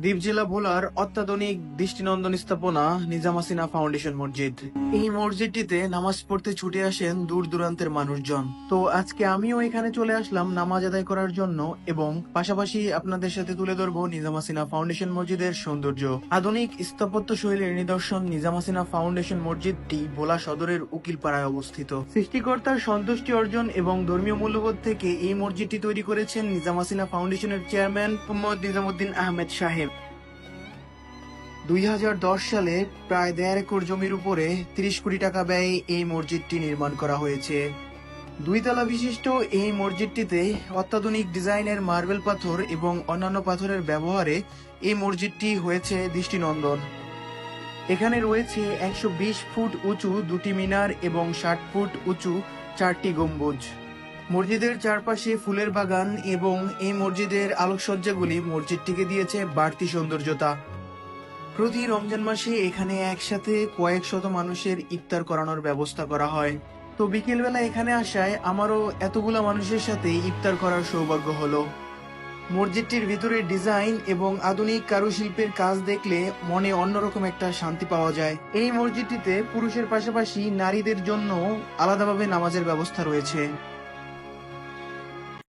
দ্বীপ জেলা ভোলার অত্যাধুনিক দৃষ্টিনন্দন স্থাপনা নিজাম হাসিনা ফাউন্ডেশন মসজিদ। এই মসজিদটিতে নামাজ পড়তে ছুটে আসেন দূর দূরান্তের মানুষজন। তো আজকে আমিও এখানে চলে আসলাম নামাজ আদায় করার জন্য, এবং পাশাপাশি আপনাদের সাথে তুলে ধরবো নিজাম হাসিনা ফাউন্ডেশন মসজিদের সৌন্দর্য। আধুনিক স্থাপত্য শৈলীর নিদর্শন নিজাম হাসিনা ফাউন্ডেশন মসজিদটি ভোলা সদরের উকিলপাড়ায় অবস্থিত। সৃষ্টিকর্তার সন্তুষ্টি অর্জন এবং ধর্মীয় মূল্যবোধ থেকে এই মসজিদটি তৈরি করেছেন নিজাম হাসিনা ফাউন্ডেশনের চেয়ারম্যান মোহাম্মদ নিজামুদ্দিন আহমেদ সাহেব। 2010 সালে প্রায় 1.5 একর জমির উপরে 30 কোটি টাকা ব্যয়ে এই মসজিদটি নির্মাণ করা হয়েছে। 2 তলা বিশিষ্ট এই মসজিদটিতে অত্যাধুনিক ডিজাইনের মার্বেল পাথর এবং অন্যান্য পাথরের ব্যবহারে এই মসজিদটি হয়েছে দৃষ্টিনন্দন। এখানে রয়েছে 120 ফুট উঁচু 2টি মিনার এবং 60 ফুট উঁচু 4টি গম্বুজ। মসজিদের চারপাশে ফুলের বাগান এবং এই মসজিদের আলোকসজ্জাগুলি মসজিদটিকে দিয়েছে বাড়তি সৌন্দর্যতা। প্রতি রমজান মাসে এখানে একসাথে কয়েক শত মানুষের ইফতার করানোর ব্যবস্থা করা হয়। তো বিকেলবেলা এখানে আসায় আমারও এতগুলা মানুষের সাথে ইফতার করার সৌভাগ্য হলো। মসজিদটির ভিতরের ডিজাইন এবং আধুনিক কারুশিল্পের কাজ দেখলে মনে অন্যরকম একটা শান্তি পাওয়া যায়। এই মসজিদটিতে পুরুষের পাশাপাশি নারীদের জন্য আলাদাভাবে নামাজের ব্যবস্থা রয়েছে।